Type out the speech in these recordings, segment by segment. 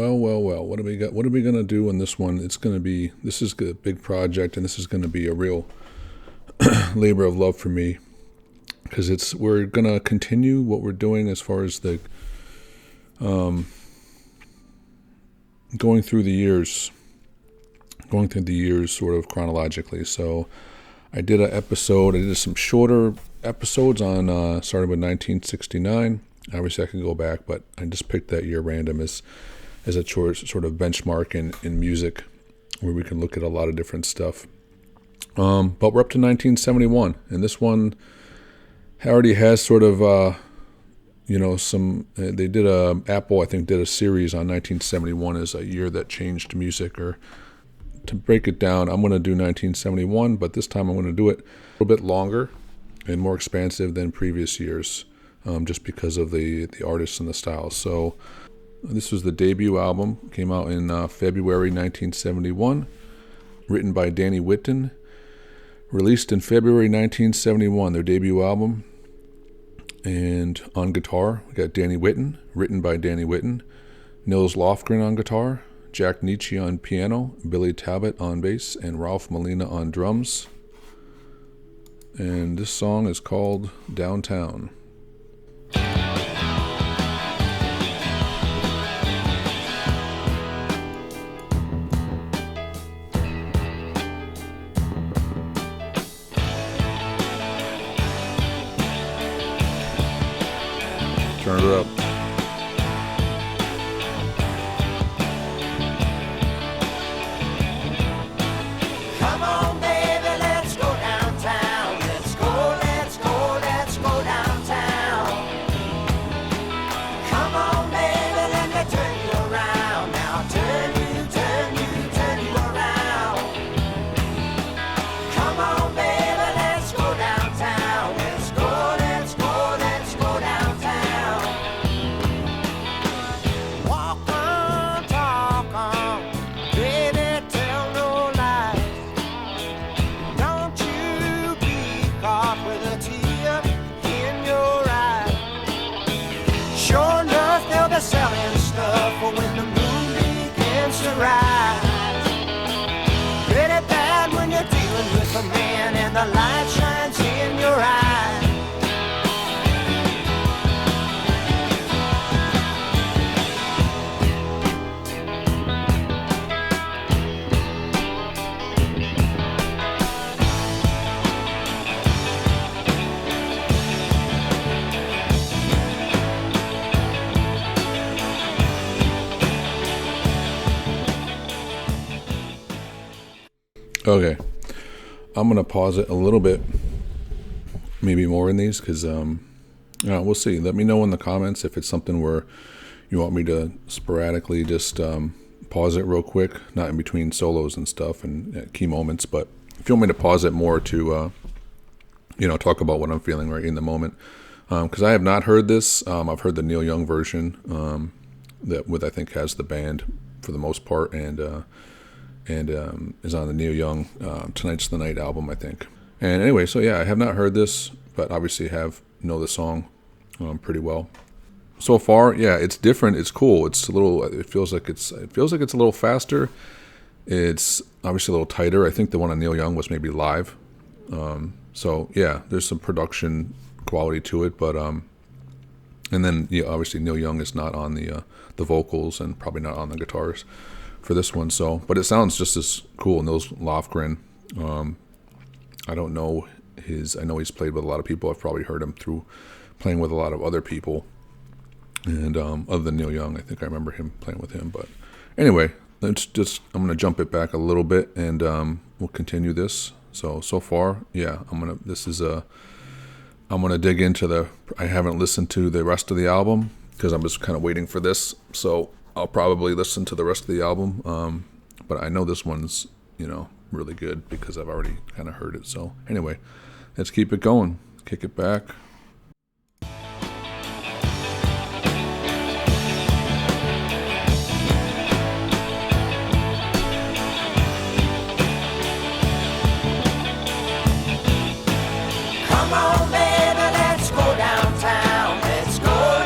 Well. What do we got? What are we gonna do in this one? This is a big project, and this is gonna be a real labor of love for me, because we're gonna continue what we're doing as far as the going through the years sort of chronologically. So I did some shorter episodes on starting with 1969. Obviously I could go back, but I just picked that year random as a sort of benchmark in music, where we can look at a lot of different stuff. But we're up to 1971, and this one already has sort of they did Apple, I think, did a series on 1971 as a year that changed music. Or to break it down, I'm going to do 1971, but this time I'm going to do it a little bit longer and more expansive than previous years, just because of the artists and the styles. So this was the debut album, came out in February 1971, written by Danny Whitten, released in February 1971, their debut album. And on guitar, we got Danny Whitten, written by Danny Whitten, Nils Lofgren on guitar, Jack Nietzsche on piano, Billy Talbot on bass, and Ralph Molina on drums. And this song is called Downtown. Turn it up. Come on, baby, let's go downtown. Let's go downtown. Come on, baby, let me turn you around. Now turn you around. Come on, baby, let's go downtown. Let's go downtown. Walk on, talk on, baby, tell no lies. Don't you be caught with a tear in your eye. Sure enough, they'll be selling stuff for when the moon begins to rise. Pretty bad when you're dealing with a man and the light shines in your eye. Okay, I'm gonna pause it a little bit, maybe more in these, because we'll see. Let me know in the comments if it's something where you want me to sporadically just pause it real quick, not in between solos and stuff and key moments, but if you want me to pause it more to talk about what I'm feeling right in the moment, because I have not heard this. I've heard the Neil Young version, that I think has the band for the most part, and is on the Neil Young Tonight's the Night album, I think. And anyway, so yeah, I have not heard this, but obviously know the song pretty well. So far, yeah, it's different. It's cool. It feels like it's a little faster. It's obviously a little tighter. I think the one on Neil Young was maybe live. So yeah, there's some production quality to it, but and then obviously Neil Young is not on the vocals and probably not on the guitars for this one. So, but it sounds just as cool. Nils Lofgren, I don't know I know he's played with a lot of people. I've probably heard him through playing with a lot of other people. And other than Neil Young, I think I remember him playing with him. But anyway, I'm going to jump it back a little bit, and we'll continue this. So far, yeah, I'm going to dig into I haven't listened to the rest of the album because I'm just kind of waiting for this. So I'll probably listen to the rest of the album. But I know this one's, really good because I've already kind of heard it. So anyway, let's keep it going. Kick it back. Come on, baby, let's go downtown. Let's go downtown.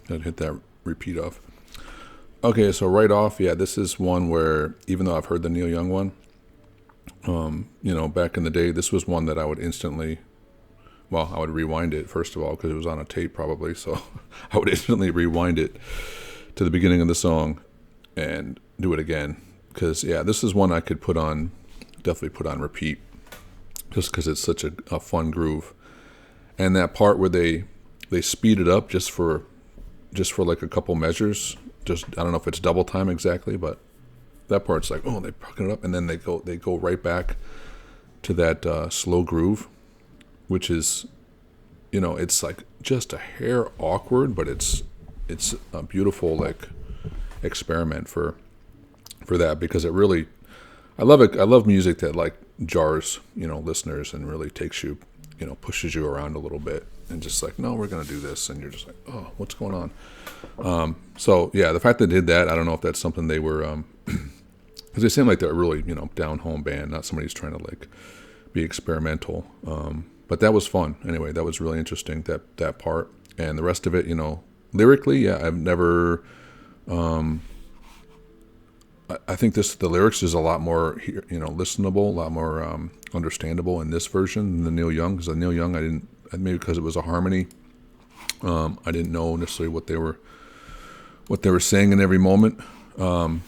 Gotta hit that repeat off. Okay, so right off, yeah, this is one where even though I've heard the Neil Young one, back in the day, this was one that I would instantly, well, I would rewind it first of all because it was on a tape probably, so I would instantly rewind it to the beginning of the song and do it again because yeah, this is one I could definitely put on repeat just because it's such a fun groove, and that part where they speed it up just for like a couple measures. Just I don't know if it's double time exactly, but that part's like, oh, they puck it up, and then they go right back to that slow groove, which is, it's like just a hair awkward, but it's a beautiful like experiment for that because it really, I love it. I love music that like jars listeners and really takes you, pushes you around a little bit and just like, no, we're gonna do this, and you're just like, oh, what's going on? So yeah, the fact that they did that, I don't know if that's something they were, because they seem like they're a really down home band, not somebody who's trying to like be experimental. But that was fun anyway. That was really interesting, that part, and the rest of it, lyrically, yeah, I've never. I think the lyrics is a lot more listenable, a lot more understandable in this version than the Neil Young. Because the Neil Young, maybe because it was a harmony. I didn't know necessarily what they were saying in every moment. But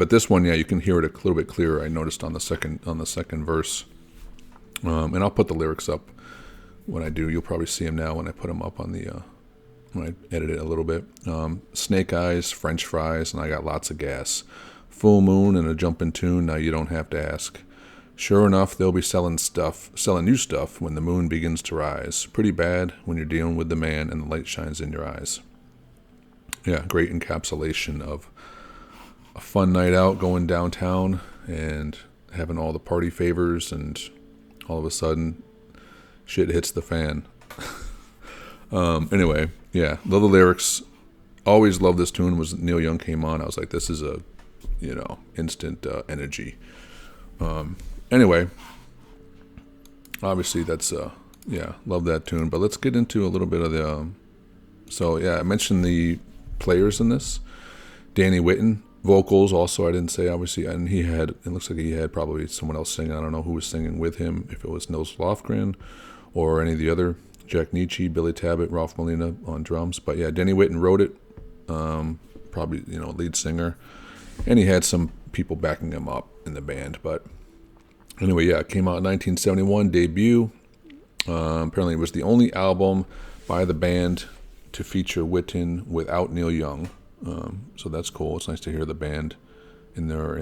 this one, yeah, you can hear it a little bit clearer. I noticed on the second verse, and I'll put the lyrics up when I do. You'll probably see them now when I put them up on the when I edit it a little bit. Snake eyes, French fries, and I got lots of gas. Full moon and a jumping tune. Now you don't have to ask. Sure enough, they'll be selling new stuff when the moon begins to rise. Pretty bad when you're dealing with the man and the light shines in your eyes. Yeah, great encapsulation of a fun night out going downtown and having all the party favors, and all of a sudden shit hits the fan. Anyway, yeah, love the lyrics. Always loved this tune. Was Neil Young came on, I was like, this is a instant energy. Anyway, obviously that's love that tune. But let's get into a little bit of the so yeah, I mentioned the players in this. Danny Whitten, vocals also I didn't say obviously, and it looks like he had probably someone else singing. I don't know who was singing with him, if it was Nils Lofgren or any of the other, Jack Nietzsche, Billy Talbot, Ralph Molina on drums. But yeah, Danny Whitten wrote it, probably lead singer, and he had some people backing him up in the band. But anyway, yeah, it came out in 1971, debut. Apparently it was the only album by the band to feature Whitten without Neil Young. So that's cool. It's nice to hear the band in their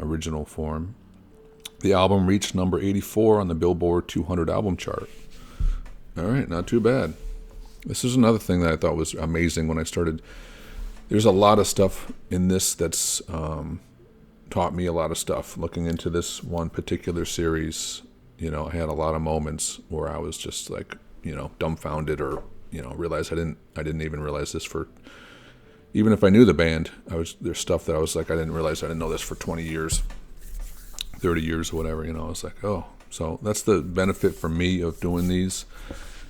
original form. The album reached number 84 on the Billboard 200 album chart. All right, not too bad. This is another thing that I thought was amazing when I started. There's a lot of stuff in this that's taught me a lot of stuff. Looking into this one particular series, I had a lot of moments where I was just like, dumbfounded, or realized I didn't even realize this for. Even if I knew the band, there's stuff that I was like, I didn't realize I didn't know this for 20 years, 30 years or whatever, I was like, oh. So that's the benefit for me of doing these.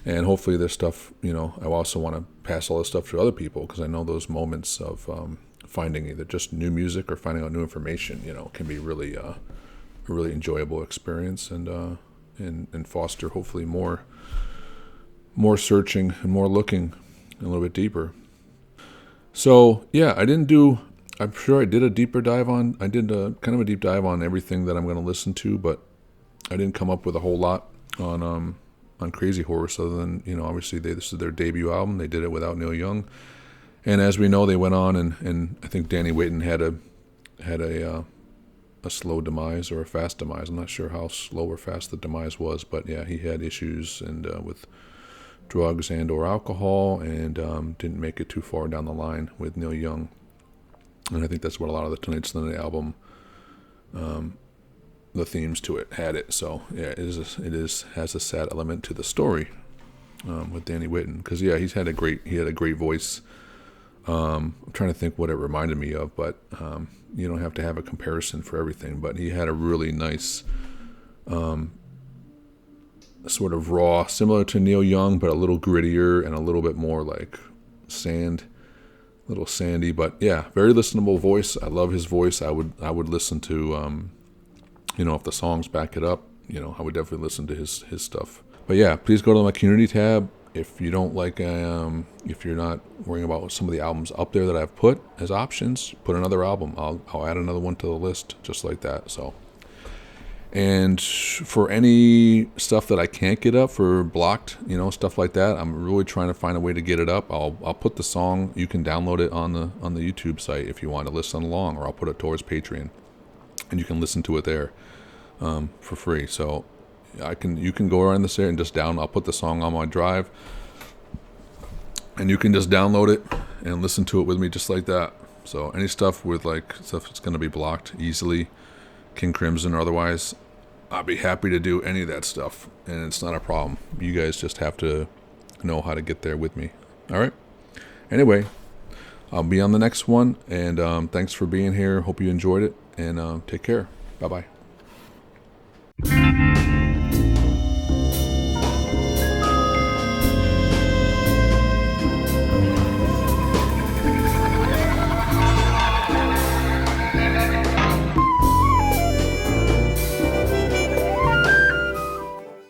And hopefully this stuff, I also want to pass all this stuff to other people, because I know those moments of finding either just new music or finding out new information, can be really a really enjoyable experience, and foster hopefully more searching and more looking a little bit deeper. So yeah, I'm sure I did a deep dive on everything that I'm going to listen to, but I didn't come up with a whole lot on Crazy Horse, other than, obviously this is their debut album. They did it without Neil Young. And as we know, they went on and I think Danny Whitten had a slow demise or a fast demise. I'm not sure how slow or fast the demise was, but yeah, he had issues with drugs and or alcohol, and didn't make it too far down the line with Neil Young. And I think that's what a lot of the Tonight's the Night album, the themes to it had it. So yeah, it has a sad element to the story with Danny Whitten, because yeah, he had a great voice. I'm trying to think what it reminded me of, but you don't have to have a comparison for everything. But he had a really nice sort of raw, similar to Neil Young, but a little grittier and a little bit more like sand, a little sandy. But yeah, very listenable voice. I love his voice. I would listen to, if the songs back it up, I would definitely listen to his stuff. But yeah, please go to my community tab. If you don't like, if you're not worrying about some of the albums up there that I've put as options, put another album. I'll add another one to the list just like that. So, and for any stuff that I can't get up for blocked, stuff like that, I'm really trying to find a way to get it up. I'll put the song. You can download it on the YouTube site if you want to listen along, or I'll put it towards Patreon, and you can listen to it there for free. So. You can go around this area and just I'll put the song on my drive, and you can just download it and listen to it with me just like that. So any stuff that's going to be blocked easily, King Crimson or otherwise, I'll be happy to do any of that stuff, and it's not a problem. You guys just have to know how to get there with me. All right. Anyway, I'll be on the next one, and thanks for being here. Hope you enjoyed it, and take care. Bye-bye.